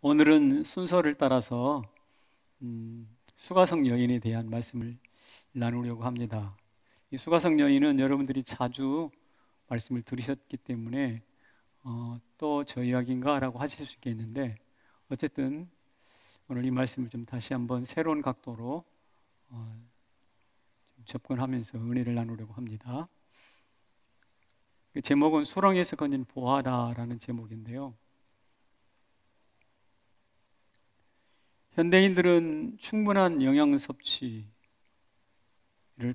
오늘은 순서를 따라서 수가성 여인에 대한 말씀을 나누려고 합니다. 이 수가성 여인은 여러분들이 자주 말씀을 들으셨기 때문에 또 저 이야기인가 라고 하실 수 있겠는데, 어쨌든 오늘 이 말씀을 좀 다시 한번 새로운 각도로 좀 접근하면서 은혜를 나누려고 합니다. 그 제목은 수렁에서 건진 보화다라는 제목인데요, 현대인들은 충분한 영양 섭취를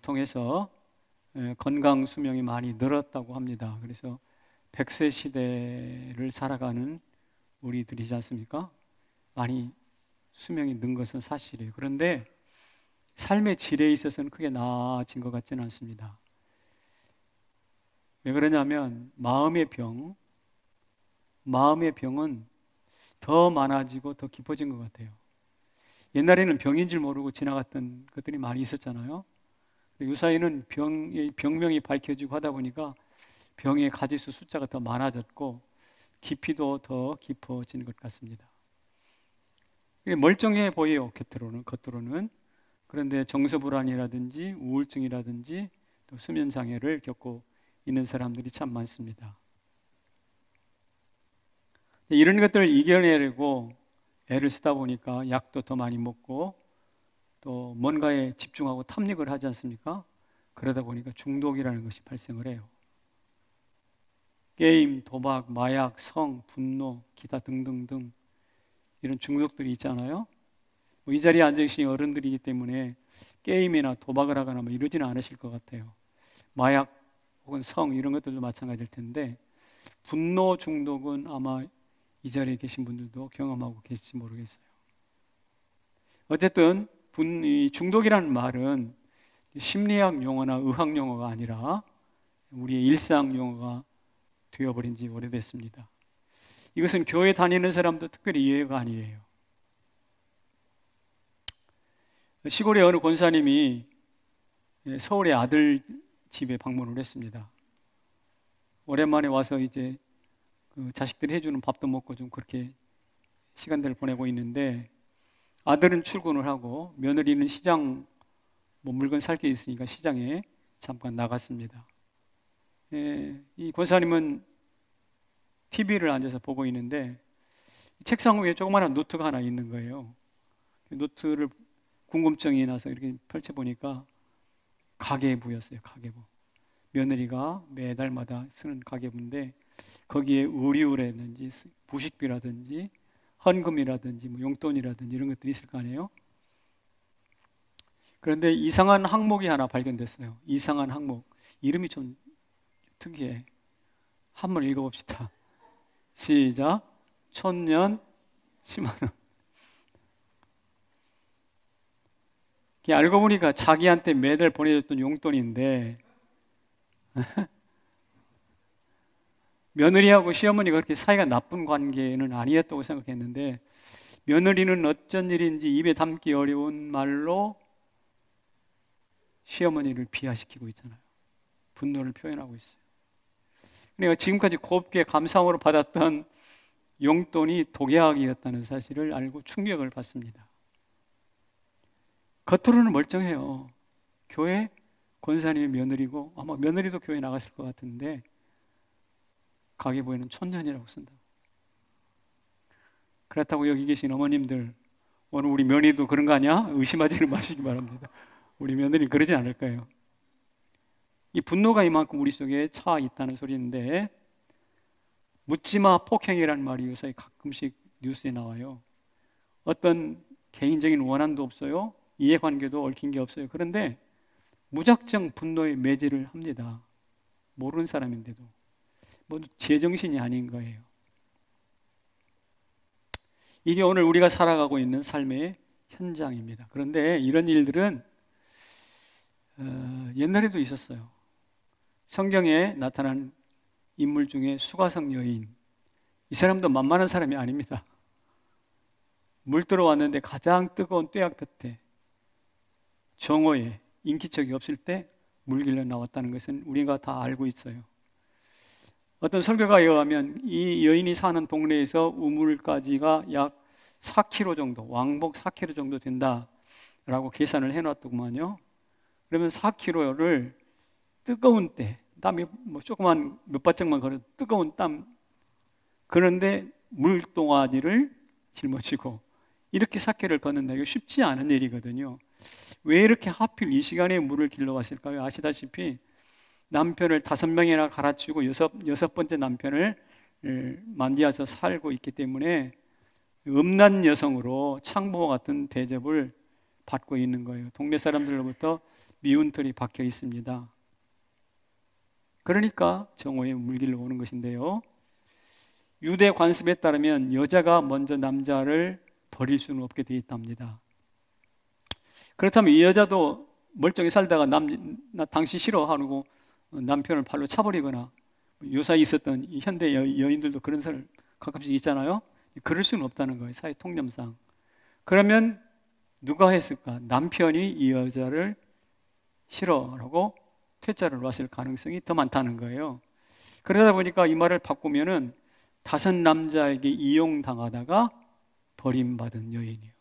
통해서 건강 수명이 많이 늘었다고 합니다. 그래서 100세 시대를 살아가는 우리들이지 않습니까? 많이 수명이 는 것은 사실이에요. 그런데 삶의 질에 있어서는 크게 나아진 것 같지는 않습니다. 왜 그러냐면 마음의 병은 더 많아지고 더 깊어진 것 같아요. 옛날에는 병인 줄 모르고 지나갔던 것들이 많이 있었잖아요. 요사이는 병명이 밝혀지고 하다 보니까 병의 가지수 숫자가 더 많아졌고 깊이도 더 깊어지는 것 같습니다. 멀쩡해 보여요, 겉으로는. 그런데 정서불안이라든지 우울증이라든지 또 수면장애를 겪고 있는 사람들이 참 많습니다. 이런 것들을 이겨내려고 애를 쓰다 보니까 약도 더 많이 먹고 또 뭔가에 집중하고 탐닉을 하지 않습니까? 그러다 보니까 중독이라는 것이 발생을 해요. 게임, 도박, 마약, 성, 분노, 기타 등등등 이런 중독들이 있잖아요. 이 자리에 앉아 계신 어른들이기 때문에 게임이나 도박을 하거나 이러지는 않으실 것 같아요. 마약 혹은 성 이런 것들도 마찬가지일 텐데, 분노 중독은 아마 이 자리에 계신 분들도 경험하고 계실지 모르겠어요. 어쨌든 이 중독이라는 말은 심리학 용어나 의학 용어가 아니라 우리의 일상 용어가 되어버린 지 오래됐습니다. 이것은 교회 다니는 사람도 특별히 예외가 아니에요. 시골의 어느 권사님이 서울의 아들 집에 방문을 했습니다. 오랜만에 와서 이제 그 자식들이 해주는 밥도 먹고 좀 그렇게 시간들을 보내고 있는데, 아들은 출근을 하고 며느리는 시장 물건 살 게 있으니까 시장에 잠깐 나갔습니다. 이 권사님은 TV를 앉아서 보고 있는데 책상 위에 조그마한 노트가 하나 있는 거예요. 노트를 궁금증이 나서 이렇게 펼쳐보니까 가계부였어요. 가계부. 며느리가 매달마다 쓰는 가계부인데 거기에 의류라든지 부식비라든지 헌금이라든지 용돈이라든지 이런 것들이 있을 거 아니에요. 그런데 이상한 항목이 하나 발견됐어요. 이상한 항목. 이름이 좀 특이해. 한번 읽어봅시다. 시작. 촌년 10만 원. 알고 보니까 자기한테 매달 보내줬던 용돈인데 며느리하고 시어머니가 그렇게 사이가 나쁜 관계는 아니었다고 생각했는데, 며느리는 어쩐 일인지 입에 담기 어려운 말로 시어머니를 비하시키고 있잖아요. 분노를 표현하고 있어요. 내가 지금까지 곱게 감사함으로 받았던 용돈이 독약이었다는 사실을 알고 충격을 받습니다. 겉으로는 멀쩡해요. 교회 권사님의 며느리고 아마 며느리도 교회 나갔을 것 같은데 가계부에는 촌년이라고 쓴다고. 그렇다고 여기 계신 어머님들, 오늘 우리 며느리도 그런 거 아니야? 의심하지는 마시기 바랍니다. 우리 며느리 그러지 않을 거예요. 이 분노가 이만큼 우리 속에 차 있다는 소리인데, 묻지마 폭행이라는 말이 요새 가끔씩 뉴스에 나와요. 어떤 개인적인 원한도 없어요. 이해관계도 얽힌 게 없어요. 그런데 무작정 분노에 매질을 합니다. 모르는 사람인데도. 모두 제정신이 아닌 거예요. 이게 오늘 우리가 살아가고 있는 삶의 현장입니다. 그런데 이런 일들은 옛날에도 있었어요. 성경에 나타난 인물 중에 수가성 여인, 이 사람도 만만한 사람이 아닙니다. 물 들어왔는데 가장 뜨거운 뙤약볕에 정오에 인기척이 없을 때 물길로 나왔다는 것은 우리가 다 알고 있어요. 어떤 설교가에 의하면 이 여인이 사는 동네에서 우물까지가 약 4kg 정도, 왕복 4kg 정도 된다라고 계산을 해놨더구만요. 그러면 4kg를 뜨거운 때, 땀이 뭐 조그만 몇 바짝만 걸어도 뜨거운 땀, 그런데 물동아리를 짊어지고 이렇게 4km를 걷는다. 이거 쉽지 않은 일이거든요. 왜 이렇게 하필 이 시간에 물을 길러왔을까요? 아시다시피 남편을 5명이나 갈아치우고 여섯 번째 남편을 만디아서 살고 있기 때문에 음란 여성으로 창보와 같은 대접을 받고 있는 거예요. 동네 사람들로부터 미운털이 박혀 있습니다. 그러니까 정오에 물길로 오는 것인데요. 유대 관습에 따르면 여자가 먼저 남자를 버릴 수는 없게 되어 있답니다. 그렇다면 이 여자도 멀쩡히 살다가 나 당신 싫어하고 남편을 발로 차버리거나, 요사이 있었던 이 현대 여인들도 그런 사람 가끔씩 있잖아요. 그럴 수는 없다는 거예요, 사회 통념상. 그러면 누가 했을까? 남편이 이 여자를 싫어하고 퇴짜를 놨을 가능성이 더 많다는 거예요. 그러다 보니까 이 말을 바꾸면은 5 남자에게 이용당하다가 버림받은 여인이에요.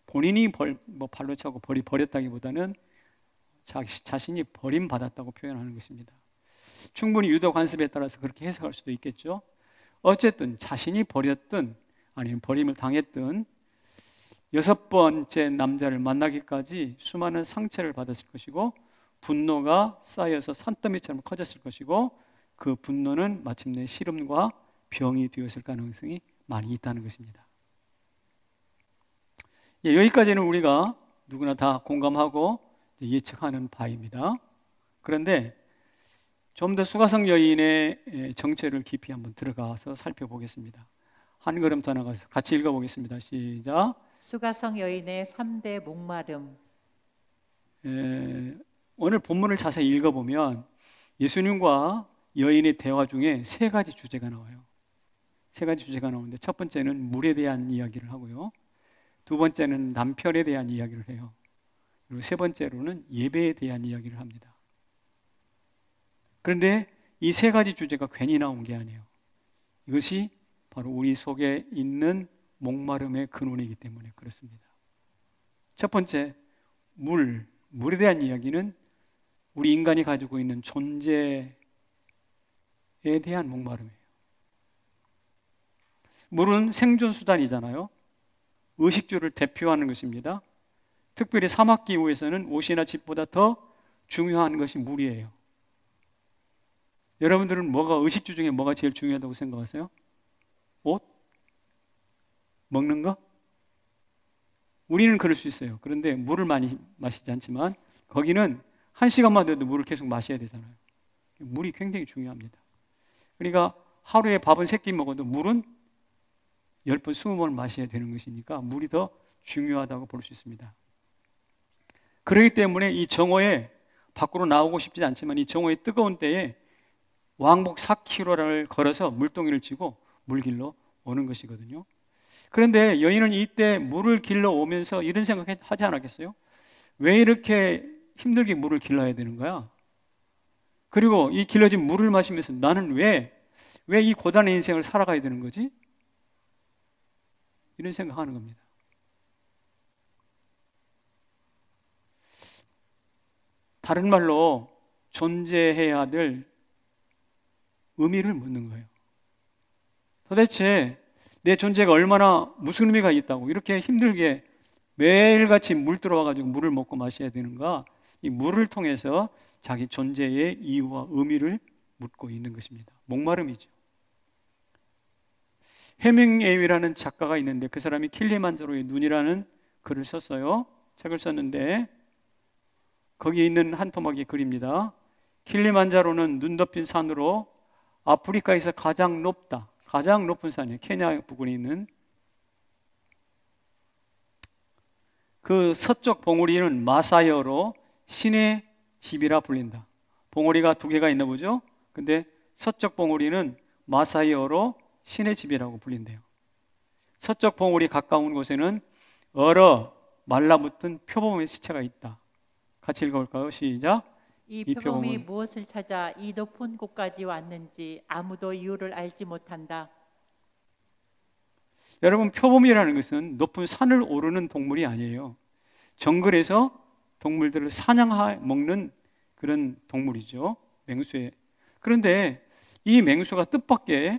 본인이 발로 차고 버렸다기보다는 자신이 버림받았다고 표현하는 것입니다. 충분히 유대 관습에 따라서 그렇게 해석할 수도 있겠죠. 어쨌든 자신이 버렸든 아니면 버림을 당했든 6번째 남자를 만나기까지 수많은 상처를 받았을 것이고 분노가 쌓여서 산더미처럼 커졌을 것이고 그 분노는 마침내 시름과 병이 되었을 가능성이 많이 있다는 것입니다. 예, 여기까지는 우리가 누구나 다 공감하고 예측하는 바입니다. 그런데 좀 더 수가성 여인의 정체를 깊이 한번 들어가서 살펴보겠습니다. 한 걸음 더 나가서 같이 읽어보겠습니다. 시작. 수가성 여인의 3대 목마름. 오늘 본문을 자세히 읽어보면 예수님과 여인의 대화 중에 3가지 주제가 나와요. 3가지 주제가 나오는데 첫 번째는 물에 대한 이야기를 하고요. 2번째는 남편에 대한 이야기를 해요. 그리고 3번째로는 예배에 대한 이야기를 합니다. 그런데 이 3가지 주제가 괜히 나온 게 아니에요. 이것이 바로 우리 속에 있는 목마름의 근원이기 때문에 그렇습니다. 첫 번째, 물에 대한 이야기는 우리 인간이 가지고 있는 존재에 대한 목마름이에요. 물은 생존수단이잖아요. 의식주를 대표하는 것입니다. 특별히 사막기후에서는 옷이나 집보다 더 중요한 것이 물이에요. 여러분들은 의식주 중에 뭐가 제일 중요하다고 생각하세요? 옷? 먹는 거? 우리는 그럴 수 있어요. 그런데 물을 많이 마시지 않지만 거기는 1시간만 돼도 물을 계속 마셔야 되잖아요. 물이 굉장히 중요합니다. 그러니까 하루에 밥은 3끼 먹어도 물은 10번, 20번을 마셔야 되는 것이니까 물이 더 중요하다고 볼 수 있습니다. 그렇기 때문에 이 정오에 밖으로 나오고 싶지 않지만 이 정오의 뜨거운 때에 왕복 4km를 걸어서 물동이를 쥐고 물길로 오는 것이거든요. 그런데 여인은 이때 물을 길러 오면서 이런 생각하지 않았겠어요? 왜 이렇게 힘들게 물을 길러야 되는 거야? 그리고 이 길러진 물을 마시면서 나는 왜 이 고단한 인생을 살아가야 되는 거지? 이런 생각하는 겁니다. 다른 말로 존재해야 될 의미를 묻는 거예요. 도대체 내 존재가 얼마나 무슨 의미가 있다고 이렇게 힘들게 매일같이 물 들어와가지고 물을 먹고 마셔야 되는가? 이 물을 통해서 자기 존재의 이유와 의미를 묻고 있는 것입니다. 목마름이죠. 해밍웨이라는 작가가 있는데 그 사람이 킬리만자로의 눈이라는 글을 썼어요. 책을 썼는데 거기에 있는 한 토막의 글입니다. 킬리만자로는 눈 덮인 산으로 아프리카에서 가장 높은 산이에요. 케냐 부근에 있는. 그 서쪽 봉우리는 마사이어로 신의 집이라 불린다. 봉우리가 2개가 있나 보죠? 근데 서쪽 봉우리는 마사이어로 신의 집이라고 불린대요. 서쪽 봉우리 가까운 곳에는 얼어 말라붙은 표범의 시체가 있다. 같이 읽어볼까요? 시작. 이 표범이 무엇을 찾아 이 높은 곳까지 왔는지 아무도 이유를 알지 못한다. 여러분, 표범이라는 것은 높은 산을 오르는 동물이 아니에요. 정글에서 동물들을 사냥해 먹는 그런 동물이죠. 맹수에. 그런데 이 맹수가 뜻밖의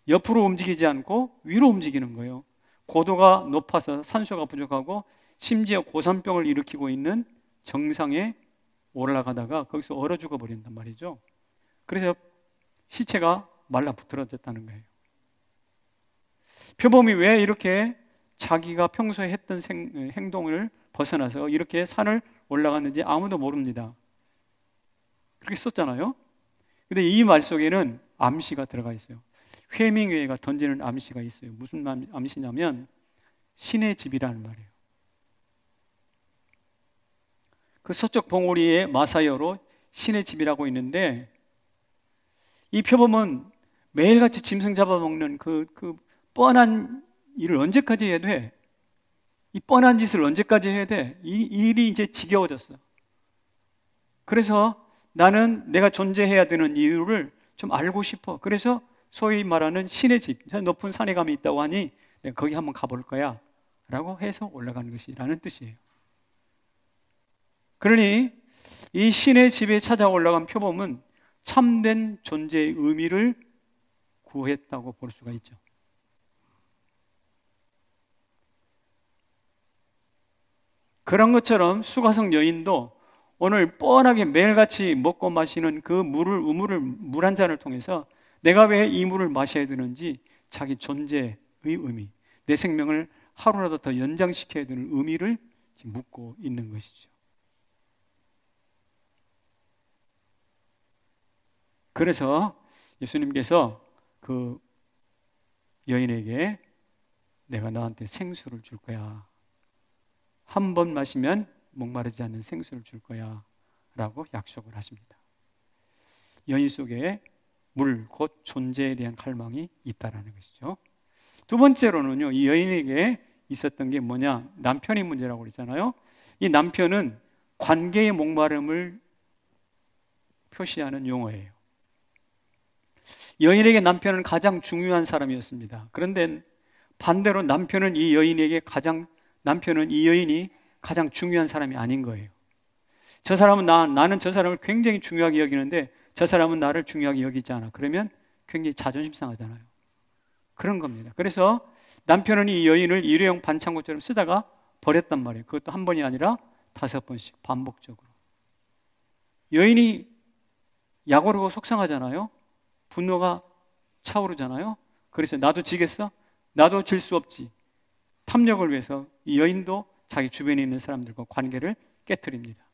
옆으로 움직이지 않고 위로 움직이는 거예요. 고도가 높아서 산소가 부족하고 심지어 고산병을 일으키고 있는 정상에 올라가다가 거기서 얼어 죽어버린단 말이죠. 그래서 시체가 말라붙어졌다는 거예요. 표범이 왜 이렇게 자기가 평소에 했던 행동을 벗어나서 이렇게 산을 올라갔는지 아무도 모릅니다. 그렇게 썼잖아요. 근데 이 말 속에는 암시가 들어가 있어요. 해밍웨이가 던지는 암시가 있어요. 무슨 암시냐면 신의 집이라는 말이에요. 그 서쪽 봉우리의 마사여로 신의 집이라고 있는데, 이 표범은 매일같이 짐승 잡아먹는 그 뻔한 일을 언제까지 해야 돼? 이 뻔한 짓을 언제까지 해야 돼? 이 일이 이제 지겨워졌어. 그래서 나는 내가 존재해야 되는 이유를 좀 알고 싶어. 그래서 소위 말하는 신의 집, 높은 산에 가면 있다고 하니 내가 거기 한번 가볼 거야 라고 해서 올라가는 것이라는 뜻이에요. 그러니 이 신의 집에 찾아 올라간 표범은 참된 존재의 의미를 구했다고 볼 수가 있죠. 그런 것처럼 수가성 여인도 오늘 뻔하게 매일같이 먹고 마시는 그 물 한 잔을 통해서 내가 왜 이 물을 마셔야 되는지 자기 존재의 의미, 내 생명을 하루라도 더 연장시켜야 되는 의미를 지금 묻고 있는 것이죠. 그래서 예수님께서 그 여인에게 내가 너한테 생수를 줄 거야. 한 번 마시면 목마르지 않는 생수를 줄 거야 라고 약속을 하십니다. 여인 속에 물, 곧 존재에 대한 갈망이 있다라는 것이죠. 두 번째로는요, 이 여인에게 있었던 게 뭐냐? 남편의 문제라고 그랬잖아요. 이 남편은 관계의 목마름을 표시하는 용어예요. 여인에게 남편은 가장 중요한 사람이었습니다. 그런데 반대로 남편은 이 여인이 가장 중요한 사람이 아닌 거예요. 저 사람은 나는 저 사람을 굉장히 중요하게 여기는데 저 사람은 나를 중요하게 여기지 않아. 그러면 굉장히 자존심 상하잖아요. 그런 겁니다. 그래서 남편은 이 여인을 일회용 반창고처럼 쓰다가 버렸단 말이에요. 그것도 한 번이 아니라 5번씩 반복적으로. 여인이 약오르고 속상하잖아요. 분노가 차오르잖아요. 그래서 나도 지겠어? 나도 질 수 없지. 탐욕을 위해서 이 여인도 자기 주변에 있는 사람들과 관계를 깨트립니다.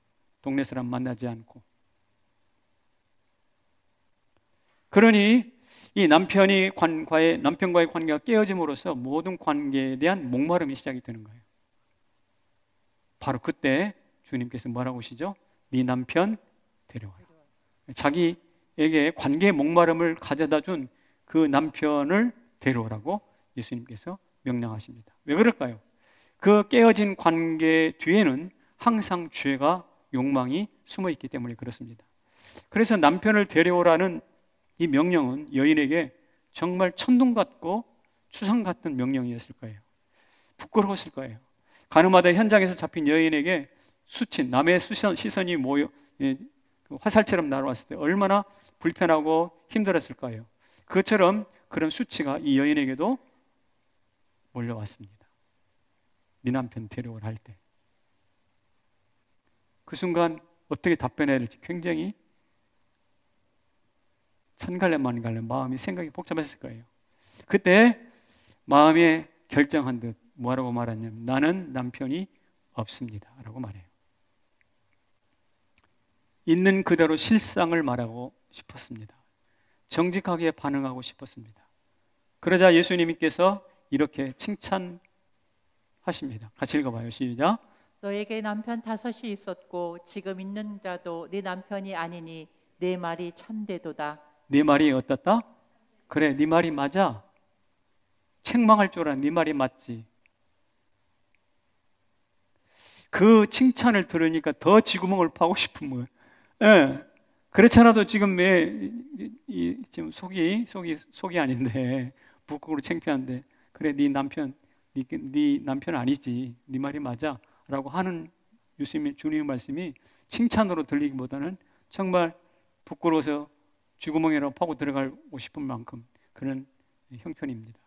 동네 사람 만나지 않고. 그러니 이 남편과의 관계가 깨어짐으로써 모든 관계에 대한 목마름이 시작이 되는 거예요. 바로 그때 주님께서 뭐라고 하시죠? 네 남편 데려와라. 자기에게 관계의 목마름을 가져다 준 그 남편을 데려오라고 예수님께서 명령하십니다. 왜 그럴까요? 그 깨어진 관계 뒤에는 항상 죄가, 욕망이 숨어 있기 때문에 그렇습니다. 그래서 남편을 데려오라는 이 명령은 여인에게 정말 천둥 같고 추상 같은 명령이었을 거예요. 부끄러웠을 거예요. 가늠하다 현장에서 잡힌 여인에게 남의 시선이 모여 화살처럼 날아왔을 때 얼마나 불편하고 힘들었을 거예요. 그것처럼 그런 수치가 이 여인에게도 몰려왔습니다. 네 남편 데려오라 할 때. 그 순간 어떻게 답변해야 될지 굉장히 천갈래 만갈래 마음이 생각이 복잡했을 거예요. 그때 마음에 결정한 듯 뭐라고 말하냐면 나는 남편이 없습니다 라고 말해요. 있는 그대로 실상을 말하고 싶었습니다. 정직하게 반응하고 싶었습니다. 그러자 예수님께서 이렇게 칭찬하십니다. 같이 읽어봐요. 시작. 너에게 남편 5이 있었고 지금 있는 자도 네 남편이 아니니 내 말이 참되도다. 네 말이 어떻다? 그래, 네 말이 맞아. 책망할 줄 알아. 네 말이 맞지. 그 칭찬을 들으니까 더 쥐구멍을 파고 싶은 거예요. 예. 그렇잖아도 지금 지금 속이 아닌데 부끄러워 창피한데 그래 네 남편 아니지, 네 말이 맞아 라고 하는 주님의 말씀이 칭찬으로 들리기보다는 정말 부끄러워서 쥐구멍이라고 파고 들어가고 싶은 만큼 그런 형편입니다.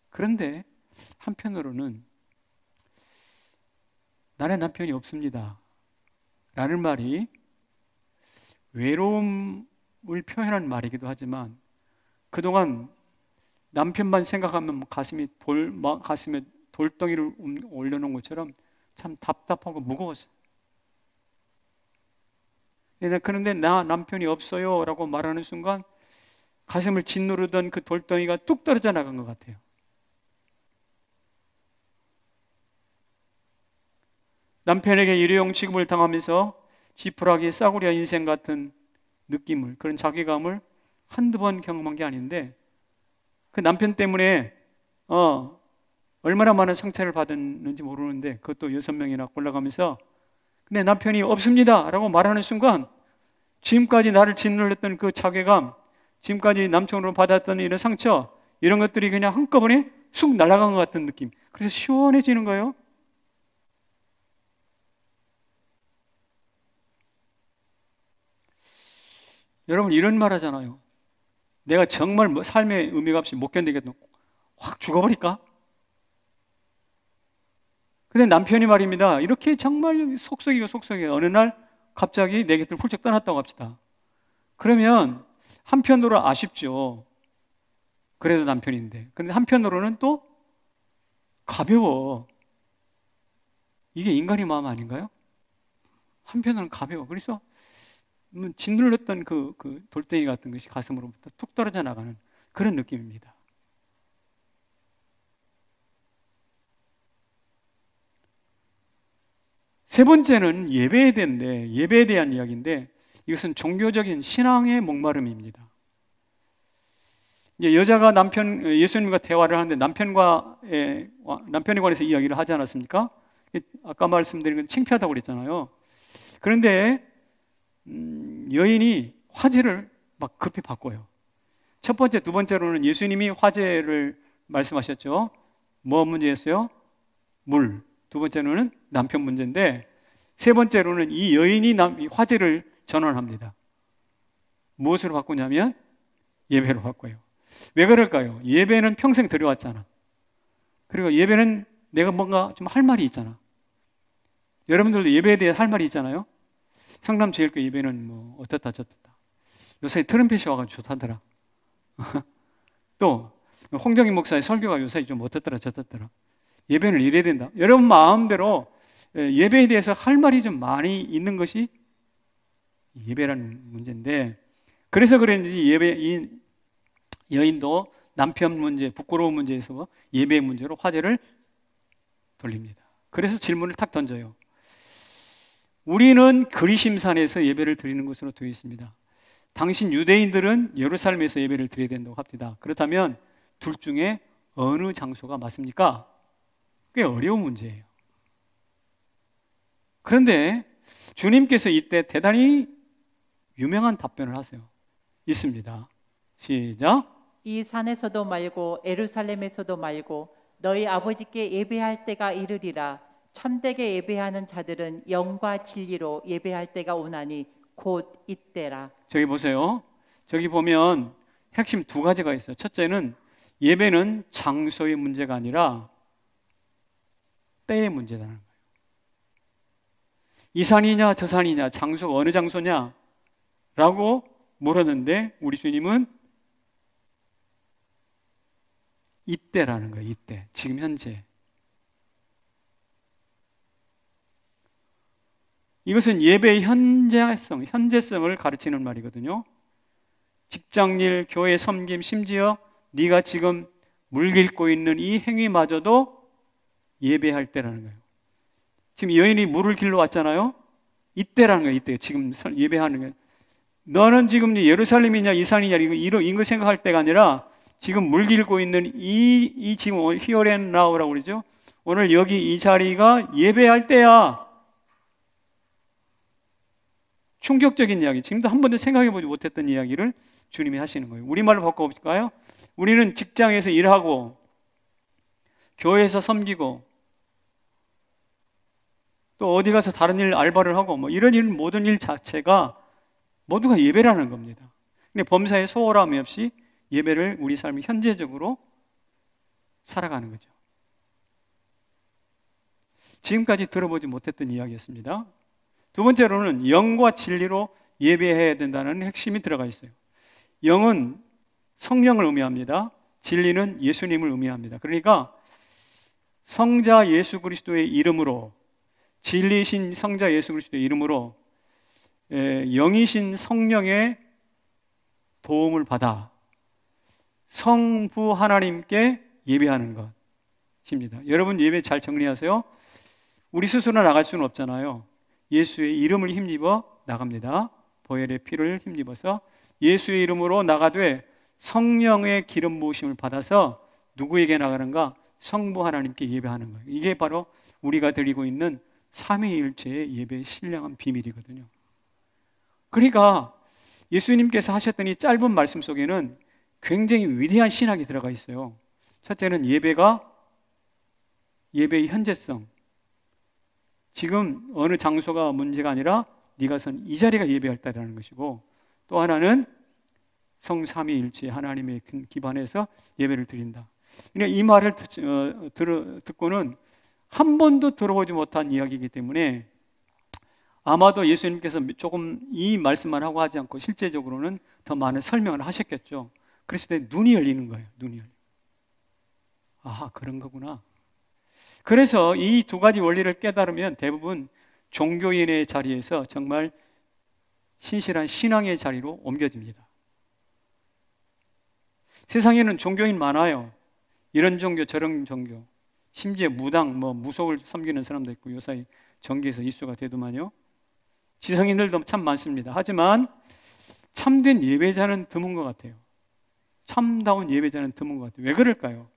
그런데 한편으로는 나의 남편이 없습니다 라는 말이 외로움을 표현하는 말이기도 하지만, 그동안 남편만 생각하면 가슴에 돌덩이를 올려놓은 것처럼 참 답답하고 무거웠어요. 그런데 나 남편이 없어요 라고 말하는 순간 가슴을 짓누르던 그 돌덩이가 뚝 떨어져 나간 것 같아요. 남편에게 일회용 취급을 당하면서 지푸라기 싸구려 인생 같은 느낌을, 그런 자괴감을 한두 번 경험한 게 아닌데, 그 남편 때문에 얼마나 많은 상처를 받았는지 모르는데 그것도 6명이나 골라가면서 근데 남편이 없습니다 라고 말하는 순간 지금까지 나를 짓눌렀던 그 자괴감, 지금까지 남편으로 받았던 이런 상처, 이런 것들이 그냥 한꺼번에 쑥 날아간 것 같은 느낌. 그래서 시원해지는 거예요. 여러분 이런 말 하잖아요. 내가 정말 삶의 의미가 없이 못 견디겠다, 확 죽어버릴까? 근데 남편이 말입니다, 이렇게 정말 속썩이고 어느 날 갑자기 내 곁을 훌쩍 떠났다고 합시다. 그러면 한편으로 아쉽죠. 그래도 남편인데. 그런데 한편으로는 또 가벼워. 이게 인간의 마음 아닌가요? 한편으로는 가벼워. 그래서 짓눌렀던 그 돌덩이 같은 것이 가슴으로부터 툭 떨어져 나가는 그런 느낌입니다. 세 번째는 예배에 대한 이야기인데, 이것은 종교적인 신앙의 목마름입니다. 이제 여자가 예수님과 대화를 하는데 남편에 관해서 이야기를 하지 않았습니까? 아까 말씀드린 건 창피하다고 그랬잖아요. 그런데 여인이 화제를 막 급히 바꿔요. 첫 번째, 두 번째로는 예수님이 화제를 말씀하셨죠. 뭐 문제였어요? 물. 두 번째로는 남편 문제인데, 세 번째로는 이 여인이 화제를 전환합니다. 무엇으로 바꾸냐면 예배로 바꿔요. 왜 그럴까요? 예배는 평생 드려왔잖아. 그리고 예배는 내가 뭔가 좀 할 말이 있잖아. 여러분들도 예배에 대해 할 말이 있잖아요. 성남제일교회 예배는 뭐 어떻다 저떻다. 요새 트럼펫이 와가지고 좋다더라. 또 홍정희 목사의 설교가 요새 좀 어떻더라 저떻더라. 예배는 이래야 된다. 여러분 마음대로 예배에 대해서 할 말이 좀 많이 있는 것이 예배라는 문제인데, 그래서 그런지 이 여인도 남편 문제, 부끄러운 문제에서 예배 문제로 화제를 돌립니다. 그래서 질문을 탁 던져요. 우리는 그리심산에서 예배를 드리는 것으로 되어 있습니다. 당신 유대인들은 예루살렘에서 예배를 드려야 된다고 합니다. 그렇다면 둘 중에 어느 장소가 맞습니까? 꽤 어려운 문제예요. 그런데 주님께서 이때 대단히 유명한 답변을 하세요. 있습니다. 시작. 이 산에서도 말고 예루살렘에서도 말고 너희 아버지께 예배할 때가 이르리라. 참되게 예배하는 자들은 영과 진리로 예배할 때가 오나니 곧 이때라. 저기 보세요. 저기 보면 핵심 두 가지가 있어요. 첫째는 예배는 장소의 문제가 아니라 때의 문제라는 거예요. 이 산이냐 저 산이냐, 장소가 어느 장소냐 라고 물었는데 우리 주님은 이때라는 거예요. 이때, 지금 현재. 이것은 예배의 현재성을 가르치는 말이거든요. 직장일, 교회 섬김, 심지어 네가 지금 물 깃고 있는 이 행위마저도 예배할 때라는 거예요. 지금 여인이 물을 길러 왔잖아요. 이때라는 거예요. 이때, 지금 예배하는 거예요. 너는 지금 예루살렘이냐 이 산이냐 이런 거 생각할 때가 아니라 지금 물 길고 있는 이 지금 here and now라고 그러죠. 오늘 여기 이 자리가 예배할 때야. 충격적인 이야기, 지금도 한 번도 생각해보지 못했던 이야기를 주님이 하시는 거예요. 우리말로 바꿔볼까요? 우리는 직장에서 일하고 교회에서 섬기고 또 어디 가서 다른 일 알바를 하고 뭐 이런 일 모든 일 자체가 모두가 예배라는 겁니다. 근데 범사에 소홀함이 없이 예배를 우리 삶이 현재적으로 살아가는 거죠. 지금까지 들어보지 못했던 이야기였습니다. 두 번째로는 영과 진리로 예배해야 된다는 핵심이 들어가 있어요. 영은 성령을 의미합니다. 진리는 예수님을 의미합니다. 그러니까 성자 예수 그리스도의 이름으로, 진리이신 성자 예수 그리스도의 이름으로 영이신 성령의 도움을 받아 성부 하나님께 예배하는 것입니다. 여러분 예배 잘 정리하세요. 우리 스스로 나갈 수는 없잖아요. 예수의 이름을 힘입어 나갑니다. 보혈의 피를 힘입어서 예수의 이름으로 나가되 성령의 기름 부으심을 받아서 누구에게 나가는가? 성부 하나님께 예배하는 거예요. 이게 바로 우리가 드리고 있는 삼위일체의 예배의 신령한 비밀이거든요. 그러니까 예수님께서 하셨던 이 짧은 말씀 속에는 굉장히 위대한 신학이 들어가 있어요. 첫째는 예배의 현재성. 지금 어느 장소가 문제가 아니라 네가 선 이 자리가 예배할 때라는 것이고, 또 하나는 성삼위일체 하나님의 기반에서 예배를 드린다. 그러니까 이 말을 듣고는 한 번도 들어보지 못한 이야기이기 때문에 아마도 예수님께서 조금 이 말씀만 하고 하지 않고 실제적으로는 더 많은 설명을 하셨겠죠. 그랬을 때 눈이 열리는 거예요. 눈이 열리는. 아, 그런 거구나. 그래서 이 두 가지 원리를 깨달으면 대부분 종교인의 자리에서 정말 신실한 신앙의 자리로 옮겨집니다. 세상에는 종교인 많아요. 이런 종교 저런 종교, 심지어 무당, 무속을 섬기는 사람도 있고 요사이 전기에서 이슈가 되더만요. 지성인들도 참 많습니다. 하지만 참된 예배자는 드문 것 같아요. 참다운 예배자는 드문 것 같아요. 왜 그럴까요?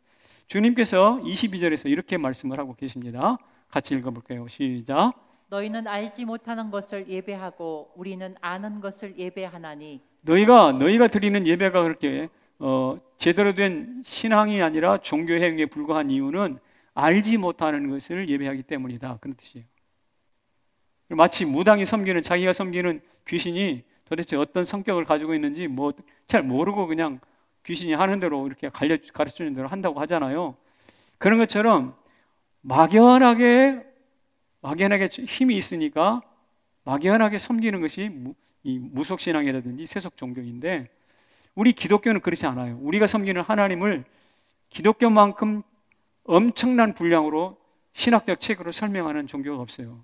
주님께서 22절에서 이렇게 말씀을 하고 계십니다. 같이 읽어볼까요? 시작. 너희는 알지 못하는 것을 예배하고 우리는 아는 것을 예배하나니. 너희가 드리는 예배가 그렇게 제대로 된 신앙이 아니라 종교 행위에 불과한 이유는 알지 못하는 것을 예배하기 때문이다. 그런 뜻이에요. 마치 무당이 섬기는, 자기가 섬기는 귀신이 도대체 어떤 성격을 가지고 있는지 잘 모르고 그냥 귀신이 하는 대로 이렇게 가르치는 대로 한다고 하잖아요. 그런 것처럼 막연하게 힘이 있으니까 막연하게 섬기는 것이 이 무속신앙이라든지 세속 종교인데, 우리 기독교는 그렇지 않아요. 우리가 섬기는 하나님을 기독교만큼 엄청난 분량으로 신학적 책으로 설명하는 종교가 없어요.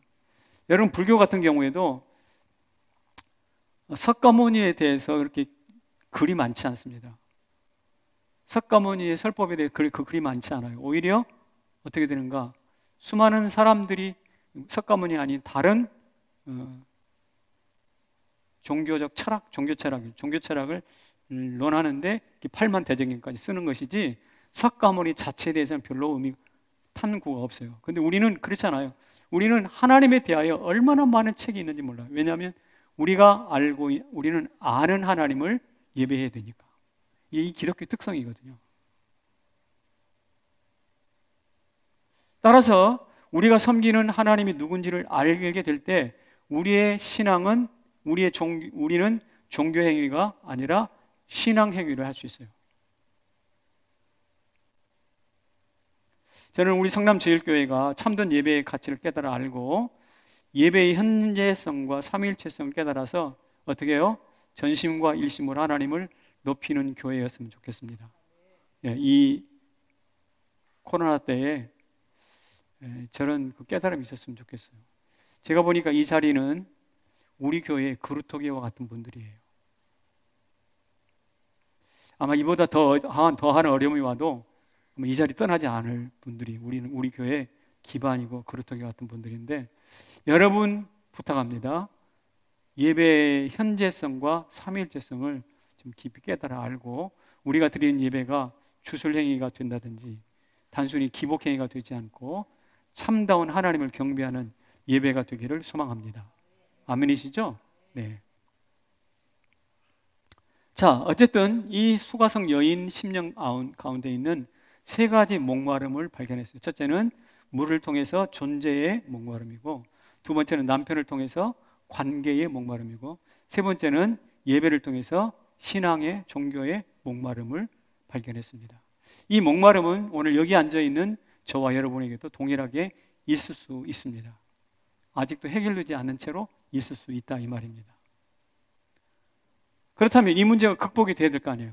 여러분 불교 같은 경우에도 석가모니에 대해서 그렇게 글이 많지 않습니다. 석가모니의 설법에 대해 그 글이 많지 않아요. 오히려 어떻게 되는가? 수많은 사람들이 석가모니 아닌 다른 종교 철학을 논하는데 팔만대장경까지 쓰는 것이지 석가모니 자체에 대해서는 별로 탐구가 없어요. 근데 우리는 그렇잖아요. 우리는 하나님에 대하여 얼마나 많은 책이 있는지 몰라요. 왜냐하면 우리는 아는 하나님을 예배해야 되니까. 이게 이 기독교 특성이거든요. 따라서 우리가 섬기는 하나님이 누군지를 알게 될 때 우리의 신앙은 우리는 종교 행위가 아니라 신앙 행위를 할 수 있어요. 저는 우리 성남제일교회가 참된 예배의 가치를 깨달아 알고 예배의 현재성과 삼위일체성을 깨달아서 어떻게 해요? 전심과 일심으로 하나님을 높이는 교회였으면 좋겠습니다. 이 코로나 때에 저런 깨달음이 있었으면 좋겠어요. 제가 보니까 이 자리는 우리 교회의 그루터기와 같은 분들이에요. 아마 이보다 더한 어려움이 와도 이 자리 떠나지 않을 분들이 우리 교회의 기반이고 그루터기 같은 분들인데, 여러분 부탁합니다. 예배의 현재성과 삼위일체성을 좀 깊이 깨달아 알고 우리가 드리는 예배가 주술행위가 된다든지 단순히 기복행위가 되지 않고 참다운 하나님을 경배하는 예배가 되기를 소망합니다. 아멘이시죠? 네. 자, 어쨌든 이 수가성 여인 심령 가운데 있는 세 가지 목마름을 발견했어요. 첫째는 물을 통해서 존재의 목마름이고, 두 번째는 남편을 통해서 관계의 목마름이고, 세 번째는 예배를 통해서 신앙의 종교의 목마름을 발견했습니다. 이 목마름은 오늘 여기 앉아있는 저와 여러분에게도 동일하게 있을 수 있습니다. 아직도 해결되지 않은 채로 있을 수 있다 이 말입니다. 그렇다면 이 문제가 극복이 돼야 될 거 아니에요.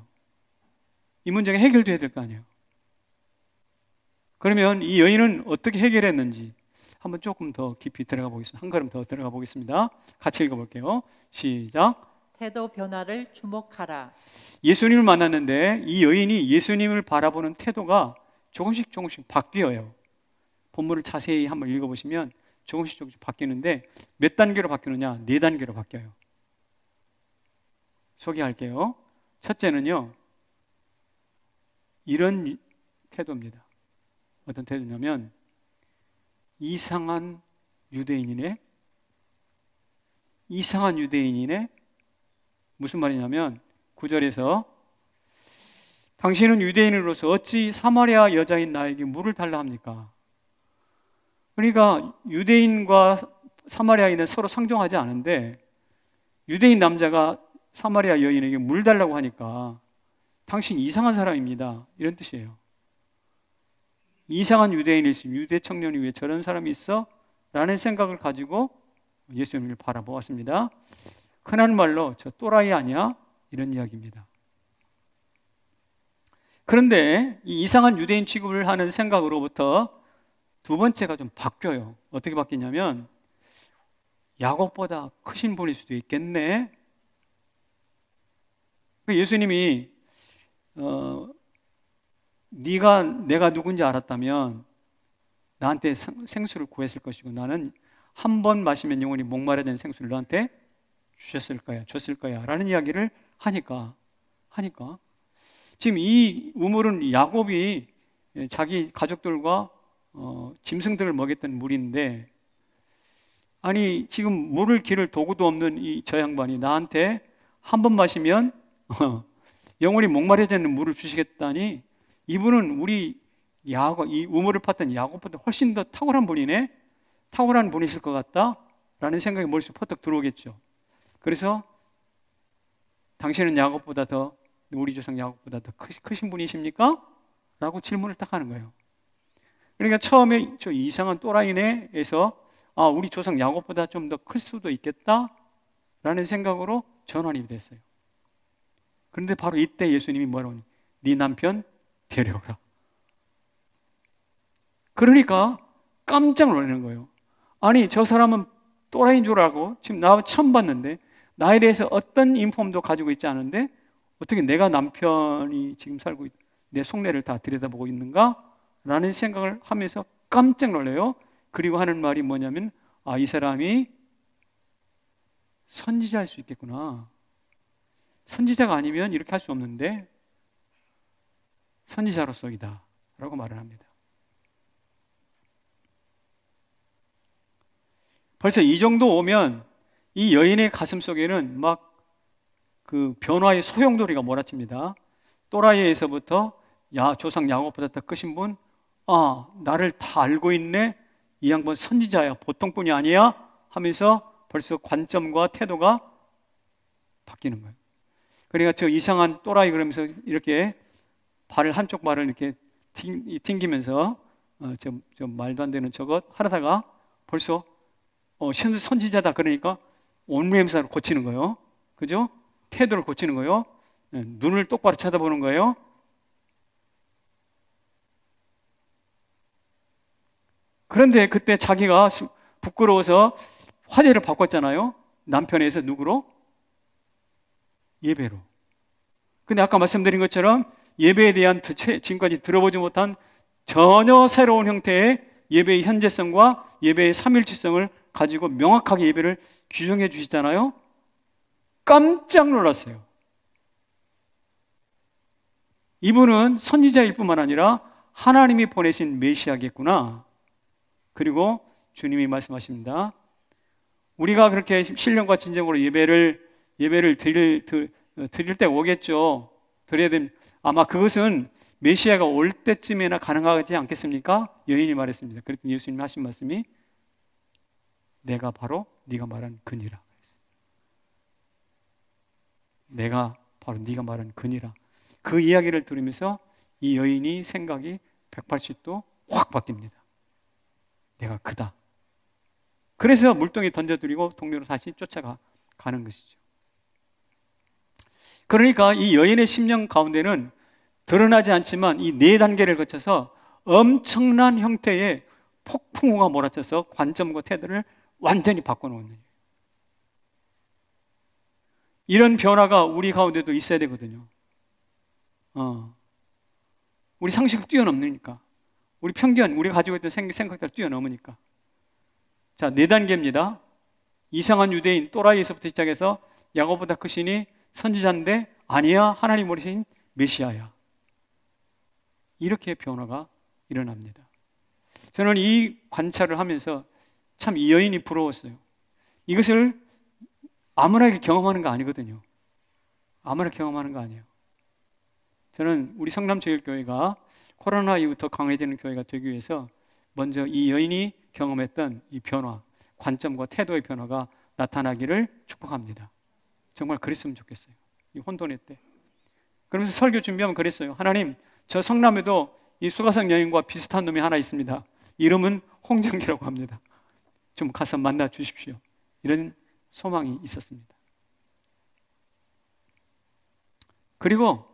이 문제가 해결돼야 될 거 아니에요. 그러면 이 여인은 어떻게 해결했는지 한번 조금 더 깊이 들어가 보겠습니다. 한 걸음 더 들어가 보겠습니다. 같이 읽어볼게요. 시작. 태도 변화를 주목하라. 예수님을 만났는데 이 여인이 예수님을 바라보는 태도가 조금씩 바뀌어요. 본문을 자세히 한번 읽어보시면 조금씩 바뀌는데 몇 단계로 바뀌느냐? 4단계로 바뀌어요. 소개할게요. 첫째는요, 이런 태도입니다. 어떤 태도냐면, 이상한 유대인이네? 무슨 말이냐면 9절에서 당신은 유대인으로서 어찌 사마리아 여자인 나에게 물을 달라 합니까? 그러니까 유대인과 사마리아인은 서로 상종하지 않은데 유대인 남자가 사마리아 여인에게 물 달라고 하니까 당신 이상한 사람입니다, 이런 뜻이에요. 이상한 유대인이 있으면 유대 청년이 왜 저런 사람이 있어? 라는 생각을 가지고 예수님을 바라보았습니다. 흔한 말로 저 또라이 아니야? 이런 이야기입니다. 그런데 이 이상한 유대인 취급을 하는 생각으로부터 두 번째가 좀 바뀌어요. 어떻게 바뀌냐면 야곱보다 크신 분일 수도 있겠네. 예수님이 네가 내가 누군지 알았다면 나한테 생수를 구했을 것이고 나는 한 번 마시면 영원히 목마르다는 생수를 너한테 줬을 거야 라는 이야기를 하니까 지금 이 우물은 야곱이 자기 가족들과 짐승들을 먹였던 물인데, 아니 지금 물을 기를 도구도 없는 저 양반이 나한테 한 번 마시면 영원히 목마르다는 물을 주시겠다니, 이분은 우리 이 우물을 팠던 야곱보다 훨씬 더 탁월한 분이네, 탁월한 분이실 것 같다 라는 생각이 머릿속에 퍼뜩 들어오겠죠. 그래서 당신은 야곱보다 더, 우리 조상 야곱보다 더 크신 분이십니까? 라고 질문을 딱 하는 거예요. 그러니까 처음에 저 이상한 또라이네에서 우리 조상 야곱보다 좀 더 클 수도 있겠다 라는 생각으로 전환이 됐어요. 그런데 바로 이때 예수님이 뭐라고 하니? 네 남편 데려오라. 그러니까 깜짝 놀라는 거예요. 아니 저 사람은 또라이인 줄 알고 지금 나 처음 봤는데 나에 대해서 어떤 인폼도 가지고 있지 않은데 어떻게 내가 남편이 지금 살고 내 속내를 다 들여다보고 있는가? 라는 생각을 하면서 깜짝 놀라요. 그리고 하는 말이 뭐냐면 이 사람이 선지자일 수 있겠구나. 선지자가 아니면 이렇게 할 수 없는데 선지자로서이다 라고 말을 합니다. 벌써 이 정도 오면 이 여인의 가슴 속에는 막 그 변화의 소용돌이가 몰아칩니다. 또라이에서부터 조상 야곱보다 더 크신 분, 나를 다 알고 있네, 이 양반 선지자야, 보통 분이 아니야 하면서 벌써 관점과 태도가 바뀌는 거예요. 그러니까 저 이상한 또라이 그러면서 이렇게 한쪽 발을 이렇게 튕기면서 저 말도 안 되는 저것 하다가 벌써 선지자다 그러니까 온무엠사를 고치는 거예요. 그죠? 태도를 고치는 거예요. 눈을 똑바로 쳐다보는 거예요. 그런데 그때 자기가 부끄러워서 화제를 바꿨잖아요. 남편에서 누구로? 예배로. 근데 아까 말씀드린 것처럼 예배에 대한 지금까지 들어보지 못한 전혀 새로운 형태의 예배의 현재성과 예배의 삼일치성을 가지고 명확하게 예배를 규정해 주시잖아요. 깜짝 놀랐어요. 이분은 선지자일 뿐만 아니라 하나님이 보내신 메시아겠구나. 그리고 주님이 말씀하십니다. 우리가 그렇게 신령과 진정으로 예배를 드릴 때가 오겠죠. 드려야 됩니다. 아마 그것은 메시아가 올 때쯤에나 가능하지 않겠습니까? 여인이 말했습니다. 그랬더니 예수님이 하신 말씀이 내가 바로 네가 말한 그니라. 내가 바로 네가 말한 그니라. 그 이야기를 들으면서 이 여인이 생각이 180도 확 바뀝니다. 내가 그다. 그래서 물동에 던져드리고 동료로 다시 쫓아가는 것이죠. 그러니까 이 여인의 심령 가운데는 드러나지 않지만 이 4단계를 거쳐서 엄청난 형태의 폭풍우가 몰아쳐서 관점과 태도를 완전히 바꿔놓은 거예요. 이런 변화가 우리 가운데도 있어야 되거든요. 우리 상식을 뛰어넘으니까. 우리 편견, 우리가 가지고 있던 생각들을 뛰어넘으니까. 자, 4단계입니다. 이상한 유대인, 또라이에서부터 시작해서 야곱보다 크시니 선지자인데 아니야, 하나님 보내신 메시아야. 이렇게 변화가 일어납니다. 저는 이 관찰을 하면서 참 이 여인이 부러웠어요. 이것을 아무나 경험하는 거 아니거든요. 아무나 경험하는 거 아니에요. 저는 우리 성남제일교회가 코로나 이후 더 강해지는 교회가 되기 위해서 먼저 이 여인이 경험했던 이 변화, 관점과 태도의 변화가 나타나기를 축복합니다. 정말 그랬으면 좋겠어요. 이 혼돈의 때. 그러면서 설교 준비하면 그랬어요. 하나님, 저 성남에도 이 수가성 여인과 비슷한 놈이 하나 있습니다. 이름은 홍정기라고 합니다. 좀 가서 만나 주십시오. 이런 소망이 있었습니다. 그리고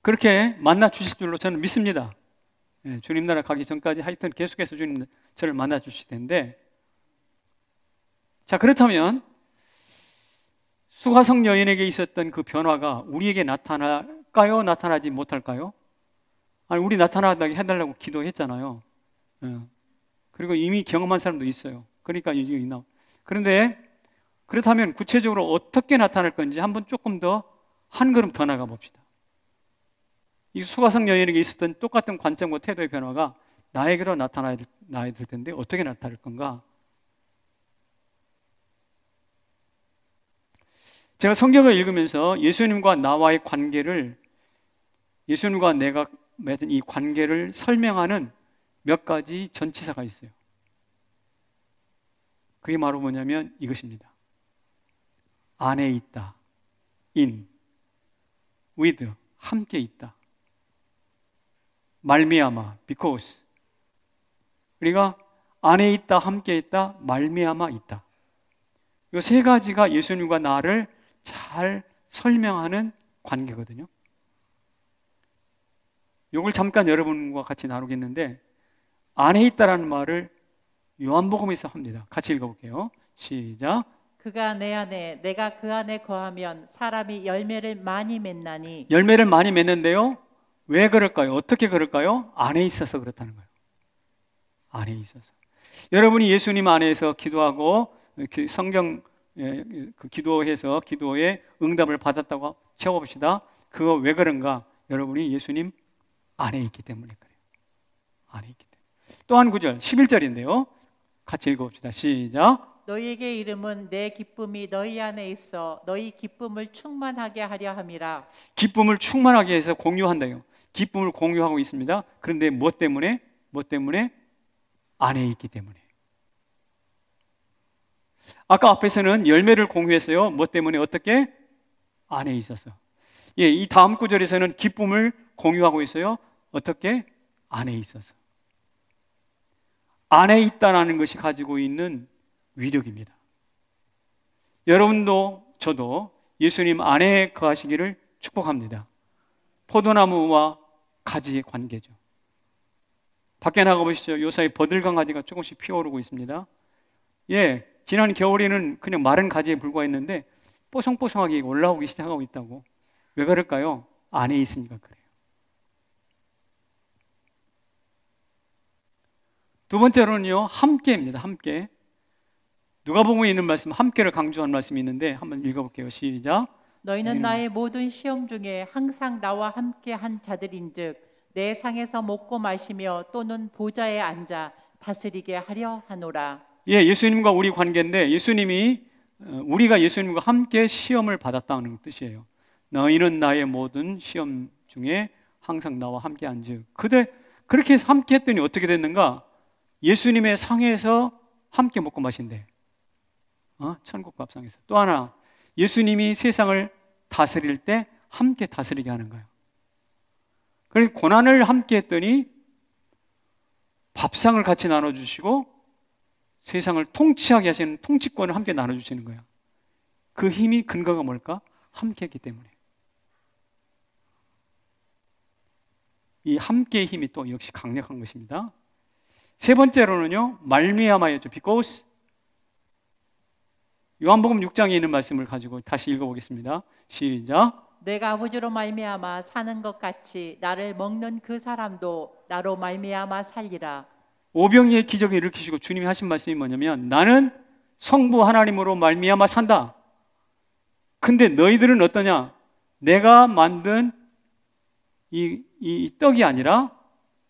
그렇게 만나 주실 줄로 저는 믿습니다. 주님 나라 가기 전까지 하여튼 계속해서 주님 저를 만나 주실 텐데, 자, 그렇다면 수가성 여인에게 있었던 그 변화가 우리에게 나타날까요? 나타나지 못할까요? 아니, 우리 나타나게 해달라고 기도했잖아요. 그리고 이미 경험한 사람도 있어요. 그러니까 이게 있나. 그런데 그렇다면 구체적으로 어떻게 나타날 건지 한번 조금 더 한 걸음 더 나가 봅시다. 이 수가성 여인에게 있었던 똑같은 관점과 태도의 변화가 나에게로 나타나야 될 텐데 어떻게 나타날 건가? 제가 성경을 읽으면서 예수님과 나와의 관계를, 예수님과 내가 맺은 이 관계를 설명하는 몇 가지 전치사가 있어요. 그게 바로 뭐냐면 이것입니다. 안에 있다, in, with, 함께 있다, 말미암아, because. 우리가 안에 있다, 함께 있다, 말미암아 있다. 이 세 가지가 예수님과 나를 잘 설명하는 관계거든요. 이걸 잠깐 여러분과 같이 나누겠는데, 안에 있다라는 말을 요한복음에서 합니다. 같이 읽어볼게요. 시작. 그가 내 안에, 내가 그 안에 거하면 사람이 열매를 많이 맺나니. 열매를 많이 맺는데요. 왜 그럴까요? 어떻게 그럴까요? 안에 있어서 그렇다는 거예요. 안에 있어서. 여러분이 예수님 안에서 기도하고 성경 그 기도해서 기도에 응답을 받았다고 채워봅시다. 그거 왜 그런가? 여러분이 예수님 안에 있기 때문에 그래요. 안에 있기 때문에. 또 한 구절 11절인데요. 같이 읽어봅시다. 시작. 너희에게 이름은 내 기쁨이 너희 안에 있어 너희 기쁨을 충만하게 하려 함이라. 기쁨을 충만하게 해서 공유한다요. 기쁨을 공유하고 있습니다. 그런데 무엇 때문에? 무엇 때문에? 안에 있기 때문에. 아까 앞에서는 열매를 공유했어요. 무엇 때문에? 어떻게? 안에 있어서. 예, 이 다음 구절에서는 기쁨을 공유하고 있어요. 어떻게? 안에 있어서. 안에 있다라는 것이 가지고 있는 위력입니다. 여러분도 저도 예수님 안에 거하시기를 축복합니다. 포도나무와 가지의 관계죠. 밖에 나가보시죠. 요사이 버들강아지가 조금씩 피어오르고 있습니다. 예, 지난 겨울에는 그냥 마른 가지에 불과했는데 뽀송뽀송하게 올라오기 시작하고 있다고. 왜 그럴까요? 안에 있으니까 그래요. 두 번째로는요, 함께입니다. 함께. 누가복음에 있는 말씀, 함께를 강조한 말씀이 있는데 한번 읽어볼게요. 시작. 너희는 나의 모든 시험 중에 항상 나와 함께 한 자들인즉 내 상에서 먹고 마시며 또는 보좌에 앉아 다스리게 하려 하노라. 예, 예수님과 우리 관계인데 예수님이 우리가 예수님과 함께 시험을 받았다는 뜻이에요. 너희는 나의 모든 시험 중에 항상 나와 함께 한즉. 그렇게 해서 함께 했더니 어떻게 됐는가? 예수님의 상에서 함께 먹고 마신대. 천국 밥상에서. 또 하나, 예수님이 세상을 다스릴 때 함께 다스리게 하는 거예요. 그러니까 고난을 함께 했더니 밥상을 같이 나눠주시고 세상을 통치하게 하시는 통치권을 함께 나눠주시는 거예요. 그 힘이 근거가 뭘까? 함께 했기 때문에. 이 함께의 힘이 또 역시 강력한 것입니다. 세 번째로는요, 말미암아였죠. because. 요한복음 6장에 있는 말씀을 가지고 다시 읽어보겠습니다. 시작. 내가 아버지로 말미암아 사는 것 같이 나를 먹는 그 사람도 나로 말미암아 살리라. 오병이의 기적을 일으키시고 주님이 하신 말씀이 뭐냐면, 나는 성부 하나님으로 말미암아 산다. 근데 너희들은 어떠냐? 내가 만든 이 떡이 아니라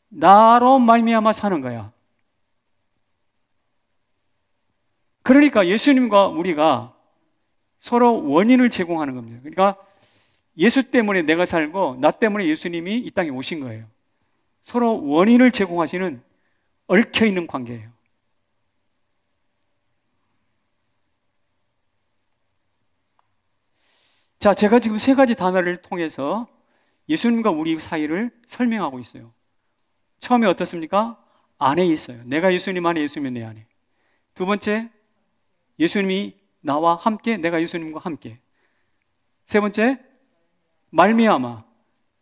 나로 말미암아 사는 거야. 그러니까 예수님과 우리가 서로 원인을 제공하는 겁니다. 그러니까 예수 때문에 내가 살고 나 때문에 예수님이 이 땅에 오신 거예요. 서로 원인을 제공하시는 얽혀있는 관계예요. 자, 제가 지금 세 가지 단어를 통해서 예수님과 우리 사이를 설명하고 있어요. 처음에 어떻습니까? 안에 있어요. 내가 예수님 안에, 예수님이 내 안에. 두 번째, 예수님이 나와 함께, 내가 예수님과 함께. 세 번째, 말미암아.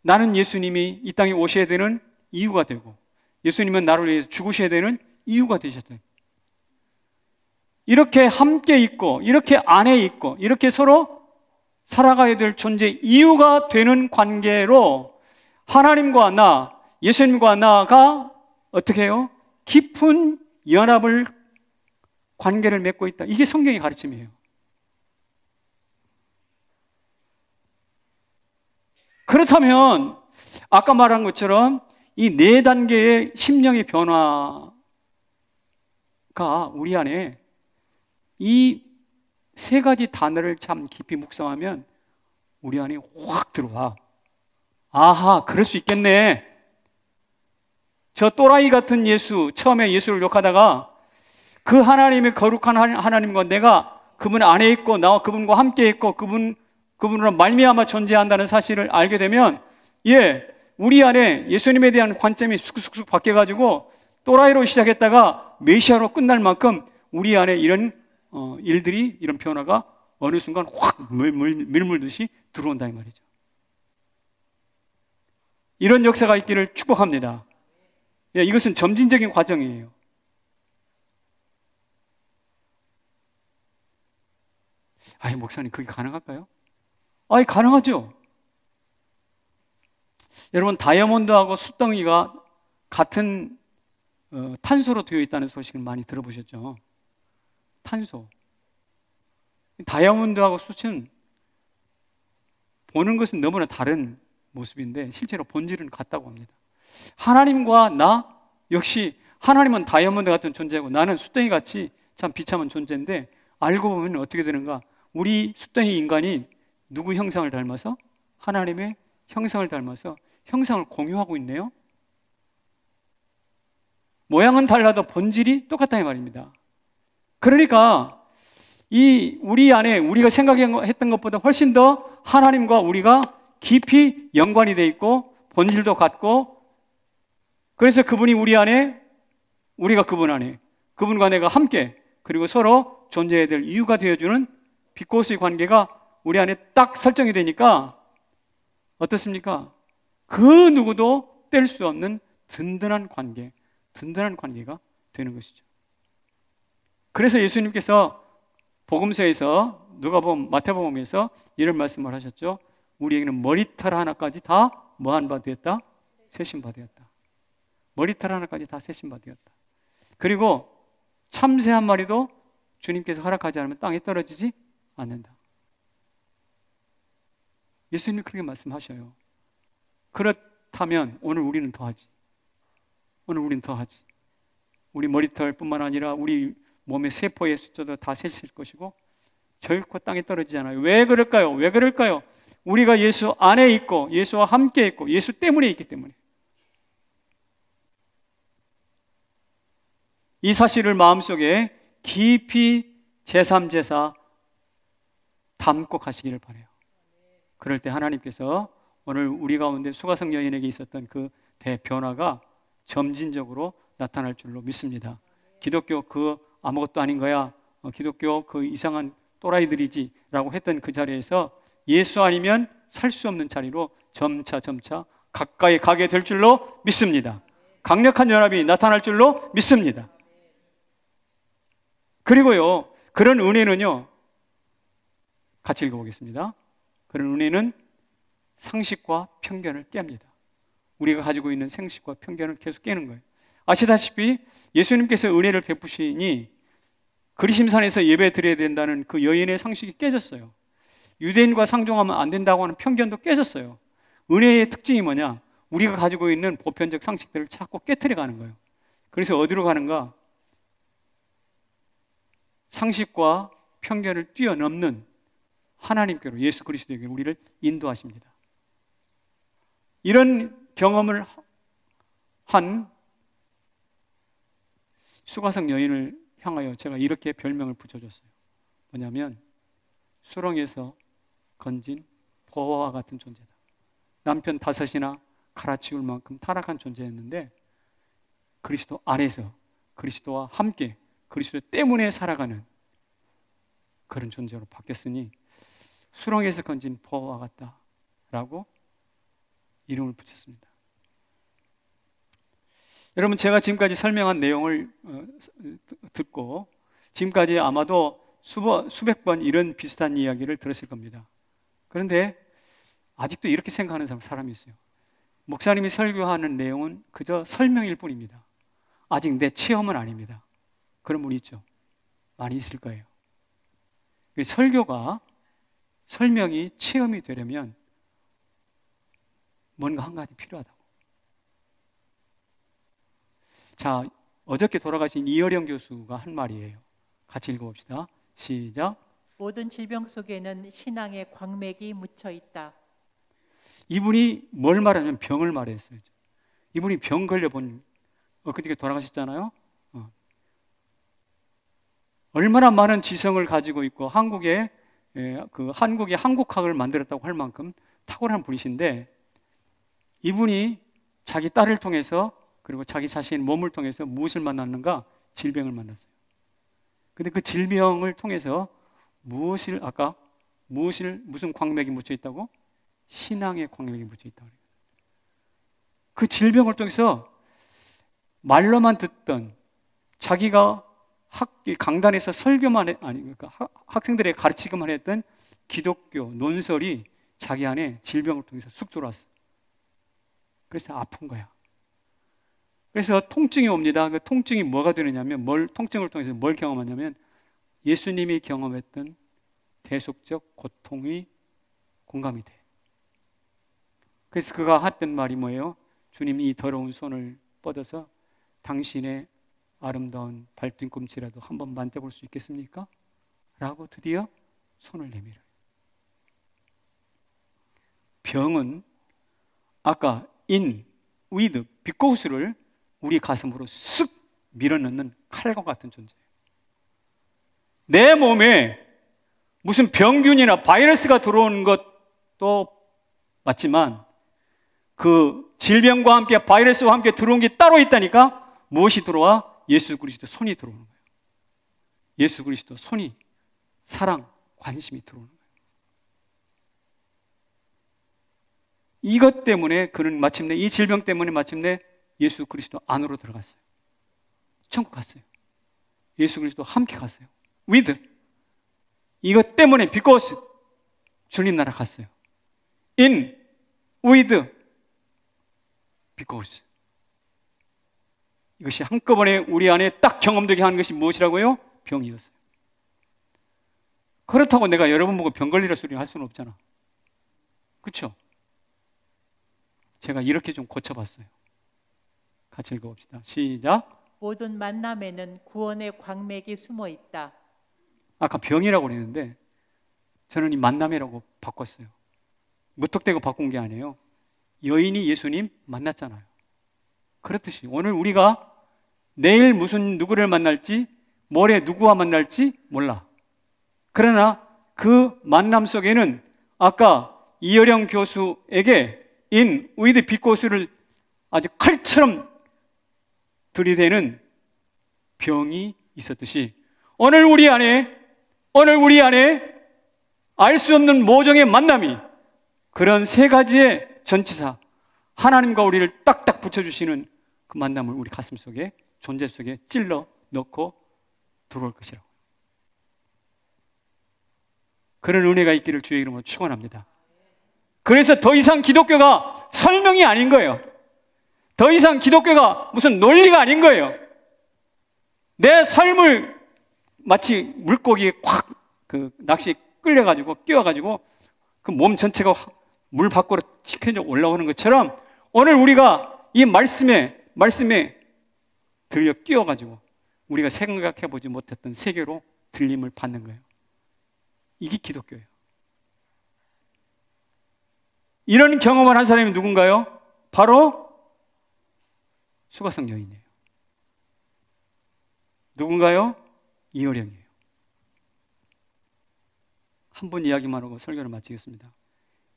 나는 예수님이 이 땅에 오셔야 되는 이유가 되고, 예수님은 나를 위해서 죽으셔야 되는 이유가 되셨어요. 이렇게 함께 있고, 이렇게 안에 있고, 이렇게 서로 살아가야 될 존재 이유가 되는 관계로 하나님과 나, 예수님과 나가 어떻게 해요? 깊은 연합을, 관계를 맺고 있다. 이게 성경의 가르침이에요. 그렇다면 아까 말한 것처럼 이 네 단계의 심령의 변화가 우리 안에 이 세 가지 단어를 참 깊이 묵상하면 우리 안에 확 들어와. 아하, 그럴 수 있겠네. 저 또라이 같은 예수, 처음에 예수를 욕하다가 그 하나님의 거룩한 하나님과 내가 그분 안에 있고 나와 그분과 함께 있고 그분으로 말미암아 존재한다는 사실을 알게 되면, 우리 안에 예수님에 대한 관점이 쑥쑥쑥 바뀌어가지고 또라이로 시작했다가 메시아로 끝날 만큼 우리 안에 이런 일들이, 이런 변화가 어느 순간 확 밀물듯이 들어온다 이 말이죠. 이런 역사가 있기를 축복합니다. 이것은 점진적인 과정이에요. 목사님, 그게 가능할까요? 가능하죠. 여러분, 다이아몬드하고 숯덩이가 같은 탄소로 되어 있다는 소식을 많이 들어보셨죠? 탄소. 다이아몬드하고 숯은 보는 것은 너무나 다른 모습인데 실제로 본질은 같다고 합니다. 하나님과 나 역시, 하나님은 다이아몬드 같은 존재고 나는 숯덩이 같이 참 비참한 존재인데, 알고 보면 어떻게 되는가? 우리 숯덩이 인간이 누구 형상을 닮아서? 하나님의 형상을 닮아서 형상을 공유하고 있네요. 모양은 달라도 본질이 똑같다 이 말입니다. 그러니까 우리 안에 우리가 생각했던 것보다 훨씬 더 하나님과 우리가 깊이 연관이 돼 있고 본질도 같고, 그래서 그분이 우리 안에, 우리가 그분 안에, 그분과 내가 함께, 그리고 서로 존재해야 될 이유가 되어주는 비코스의 관계가 우리 안에 딱 설정이 되니까 어떻습니까? 그 누구도 뗄 수 없는 든든한 관계가 되는 것이죠. 그래서 예수님께서 복음서에서, 누가복음, 마태복음에서 이런 말씀을 하셨죠. 우리에게는 머리털 하나까지 다 뭐한 바 되었다? 세신 바 되었다. 머리털 하나까지 다 세신 바 되었다. 그리고 참새 한 마리도 주님께서 허락하지 않으면 땅에 떨어지지 않는다. 예수님이 그렇게 말씀하셔요. 그렇다면 오늘 우리는 더하지. 우리 머리털뿐만 아니라 우리 몸의 세포의 숫자도 다 세실 것이고 결코 땅에 떨어지지 않아요. 왜 그럴까요? 우리가 예수 안에 있고 예수와 함께 있고 예수 때문에 있기 때문에 이 사실을 마음속에 깊이 제3제사 담고 가시기를 바라요. 그럴 때 하나님께서 오늘 우리 가운데 수가성 여인에게 있었던 그 대변화가 점진적으로 나타날 줄로 믿습니다. 기독교 그 아무것도 아닌 거야, 기독교 그 이상한 또라이들이지 라고 했던 그 자리에서 예수 아니면 살 수 없는 자리로 점차 가까이 가게 될 줄로 믿습니다. 강력한 연합이 나타날 줄로 믿습니다. 그리고요, 그런 은혜는요, 같이 읽어보겠습니다. 그런 은혜는 상식과 편견을 깹니다. 우리가 가지고 있는 상식과 편견을 계속 깨는 거예요. 아시다시피 예수님께서 은혜를 베푸시니 그리심산에서 예배 드려야 된다는 그 여인의 상식이 깨졌어요. 유대인과 상종하면 안 된다고 하는 편견도 깨졌어요. 은혜의 특징이 뭐냐? 우리가 가지고 있는 보편적 상식들을 자꾸 깨트려 가는 거예요. 그래서 어디로 가는가? 상식과 편견을 뛰어넘는 하나님께로, 예수 그리스도에게 우리를 인도하십니다. 이런 경험을 한 수가성 여인을 향하여 제가 이렇게 별명을 붙여줬어요. 뭐냐면 수렁에서 건진 보화와 같은 존재다. 남편 5이나 갈아치울 만큼 타락한 존재였는데 그리스도 안에서 그리스도와 함께 그리스도 때문에 살아가는 그런 존재로 바뀌었으니 수렁에서 건진 보화와 같다라고 이름을 붙였습니다. 여러분, 제가 지금까지 설명한 내용을 듣고 지금까지 아마도 수백 번 이런 비슷한 이야기를 들었을 겁니다. 그런데 아직도 이렇게 생각하는 사람이 있어요. 목사님이 설교하는 내용은 그저 설명일 뿐입니다. 아직 내 체험은 아닙니다. 그런 분이 있죠. 많이 있을 거예요. 설교가 설명이 체험이 되려면 뭔가 한 가지 필요하다고. 자, 어저께 돌아가신 이어령 교수가 한 말이에요. 같이 읽어봅시다. 시작. 모든 질병 속에는 신앙의 광맥이 묻혀 있다. 이분이 뭘 말하냐면 병을 말했어요. 이분이 병 걸려본, 그때 돌아가셨잖아요. 얼마나 많은 지성을 가지고 있고 한국의 한국학을 만들었다고 할 만큼 탁월한 분이신데, 이분이 자기 딸을 통해서 그리고 자기 자신의 몸을 통해서 무엇을 만났는가? 질병을 만났어요. 근데 그 질병을 통해서 무슨 광맥이 묻혀 있다고? 신앙의 광맥이 묻혀 있다고. 그 질병을 통해서 말로만 듣던, 자기가 강단에서 설교만 그러니까 학생들에게 가르치기만 했던 기독교 논설이 자기 안에 질병을 통해서 쑥 들어왔어. 그래서 아픈 거야. 그래서 통증이 옵니다. 그 통증이 뭐가 되느냐면, 통증을 통해서 뭘 경험하냐면 예수님이 경험했던 대속적 고통이 공감이 돼. 그래서 그가 했던 말이 뭐예요? 주님, 이 더러운 손을 뻗어서 당신의 아름다운 발뒤꿈치라도 한번 만져볼 수 있겠습니까? 라고 드디어 손을 내밀어요. 병은 아까 with, because를 우리 가슴으로 쓱 밀어넣는 칼과 같은 존재예요. 내 몸에 무슨 병균이나 바이러스가 들어오는 것도 맞지만 그 질병과 함께 바이러스와 함께 들어온 게 따로 있다니까. 무엇이 들어와? 예수 그리스도 손이 들어오는 거예요. 예수 그리스도 손이, 사랑, 관심이 들어오는 거예요. 이것 때문에 그는 마침내, 이 질병 때문에 마침내 예수 그리스도 안으로 들어갔어요. 천국 갔어요. 예수 그리스도 함께 갔어요. with, 이것 때문에 because 주님 나라 갔어요. in, with, because. 이것이 한꺼번에 우리 안에 딱 경험되게 하는 것이 무엇이라고요? 병이었어요. 그렇다고 내가 여러분 보고 병 걸리라 소리 할 수는 없잖아. 그렇죠? 제가 이렇게 좀 고쳐봤어요. 같이 읽어봅시다. 시작. 모든 만남에는 구원의 광맥이 숨어 있다. 아까 병이라고 그랬는데 저는 이 만남이라고 바꿨어요. 무턱대고 바꾼 게 아니에요. 여인이 예수님 만났잖아요. 그렇듯이 오늘 우리가 내일 무슨 누구를 만날지, 모레 누구와 만날지 몰라. 그러나 그 만남 속에는 아까 이어령 교수에게 인 위드 빛고수를 아주 칼처럼 들이대는 병이 있었듯이 오늘 우리 안에 알 수 없는 모종의 만남이, 그런 세 가지의 전치사, 하나님과 우리를 딱딱 붙여주시는 그 만남을 우리 가슴 속에, 존재 속에 찔러 넣고 들어올 것이라고. 그런 은혜가 있기를 주의 이름으로 축원합니다. 그래서 더 이상 기독교가 설명이 아닌 거예요. 더 이상 기독교가 무슨 논리가 아닌 거예요. 내 삶을 마치 물고기에 콱 그 낚시 끌려가지고 끼워가지고 그 몸 전체가 물 밖으로 치켜져 올라오는 것처럼 오늘 우리가 이 말씀에 들려 끼워가지고 우리가 생각해보지 못했던 세계로 들림을 받는 거예요. 이게 기독교예요. 이런 경험을 한 사람이 누군가요? 바로 수가성 여인이에요. 누군가요? 이어령이에요. 한 분 이야기만 하고 설교를 마치겠습니다.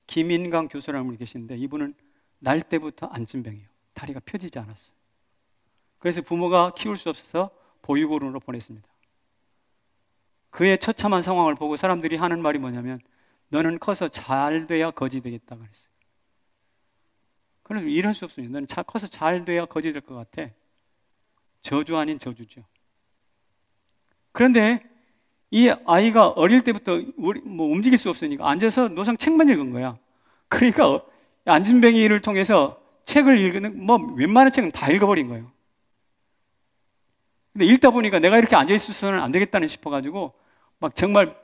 김인강 교수라는 분이 계신데 이분은 날 때부터 안진병이에요. 다리가 펴지지 않았어요. 그래서 부모가 키울 수 없어서 보육원으로 보냈습니다. 그의 처참한 상황을 보고 사람들이 하는 말이 뭐냐면 너는 커서 잘 돼야 거지 되겠다 그랬어요. 그럼 이럴 수 없습니다. 너는 커서 잘 돼야 거지 될 것 같아. 저주 아닌 저주죠. 그런데 이 아이가 어릴 때부터 움직일 수 없으니까 앉아서 노상 책만 읽은 거야. 그러니까 안진뱅이를 통해서 책을 읽는 웬만한 책은 다 읽어버린 거예요. 근데 읽다 보니까 내가 이렇게 앉아 있어서는 안 되겠다는 싶어가지고 막 정말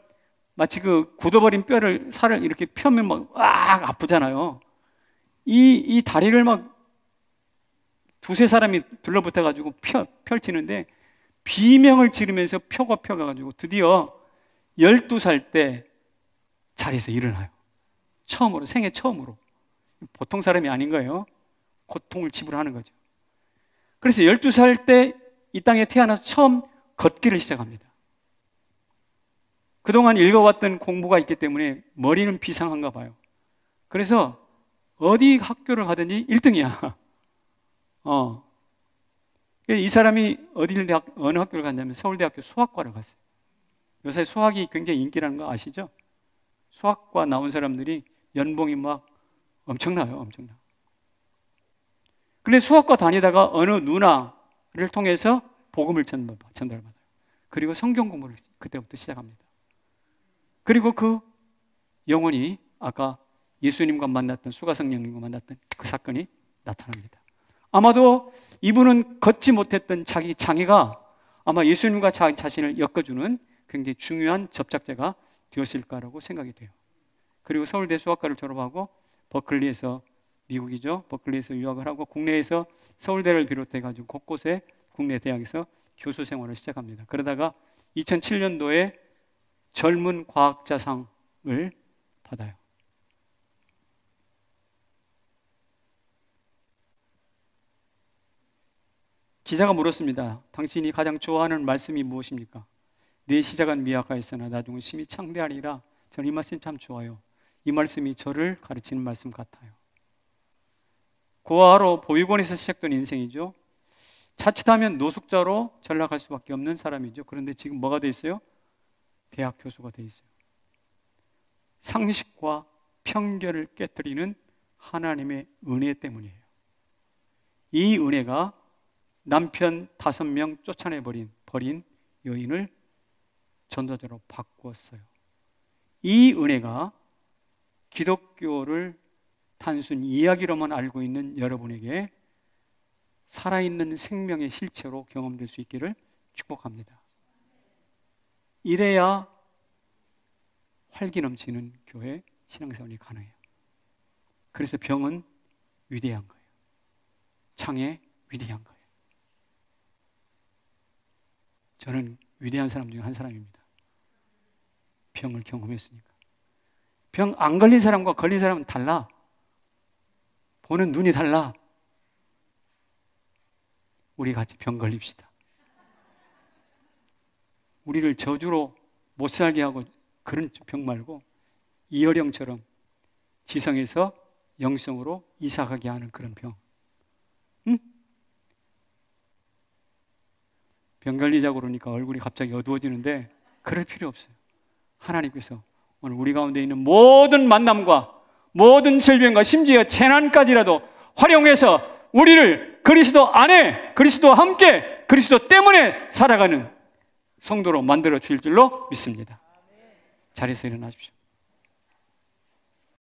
마치 그 굳어버린 살을 이렇게 펴면 막 아프잖아요. 이 다리를 막 두세 사람이 둘러붙어가지고 펼치는데 비명을 지르면서 펴가가지고 드디어 12살 때 자리에서 일어나요. 처음으로, 생애 처음으로. 보통 사람이 아닌 거예요. 고통을 지불하는 거죠. 그래서 12살 때 이 땅에 태어나서 처음 걷기를 시작합니다. 그동안 읽어왔던 공부가 있기 때문에 머리는 비상한가 봐요. 그래서 어디 학교를 가든지 1등이야. 이 사람이 어느 학교를 갔냐면 서울대학교 수학과를 갔어요. 요새 수학이 굉장히 인기라는 거 아시죠? 수학과 나온 사람들이 연봉이 막 엄청나요, 엄청나. 근데 수학과 다니다가 어느 누나를 통해서 복음을 전달받아요. 그리고 성경 공부를 그때부터 시작합니다. 그리고 그 영혼이 아까 예수님과 만났던, 수가성령님과 만났던 그 사건이 나타납니다. 아마도 이분은 걷지 못했던 자기 장애가 아마 예수님과 자기 자신을 엮어주는 굉장히 중요한 접착제가 되었을까라고 생각이 돼요. 그리고 서울대 수학과를 졸업하고 버클리에서, 미국이죠, 버클리에서 유학을 하고 국내에서 서울대를 비롯해가지고 곳곳에 국내 대학에서 교수 생활을 시작합니다. 그러다가 2007년도에 젊은 과학자상을 받아요. 기자가 물었습니다. 당신이 가장 좋아하는 말씀이 무엇입니까? 내 시작은 미약하였으나 나중은 심히 창대하리라. 저는 이 말씀이 참 좋아요. 이 말씀이 저를 가르치는 말씀 같아요. 고아로 보육원에서 시작된 인생이죠. 자칫하면 노숙자로 전락할 수밖에 없는 사람이죠. 그런데 지금 뭐가 돼 있어요? 대학 교수가 돼 있어요. 상식과 편견을 깨뜨리는 하나님의 은혜 때문이에요. 이 은혜가 남편 5명 버린 여인을 전도자로 바꾸었어요. 이 은혜가 기독교를 단순 이야기로만 알고 있는 여러분에게 살아있는 생명의 실체로 경험될 수 있기를 축복합니다. 이래야 활기 넘치는 교회 신앙생활이 가능해요. 그래서 병은 위대한 거예요. 장애 위대한 거예요. 저는 위대한 사람 중에 한 사람입니다. 병을 경험했으니까. 병 안 걸린 사람과 걸린 사람은 달라. 보는 눈이 달라. 우리 같이 병 걸립시다. 우리를 저주로 못 살게 하고 그런 병 말고 이어령처럼 지성에서 영성으로 이사가게 하는 그런 병. 응? 병 걸리자고 그러니까 얼굴이 갑자기 어두워지는데 그럴 필요 없어요. 하나님께서 오늘 우리 가운데 있는 모든 만남과 모든 질병과 심지어 재난까지라도 활용해서 우리를 그리스도 안에, 그리스도와 함께, 그리스도 때문에 살아가는 성도로 만들어 주실 줄로 믿습니다. 자리에서 일어나십시오.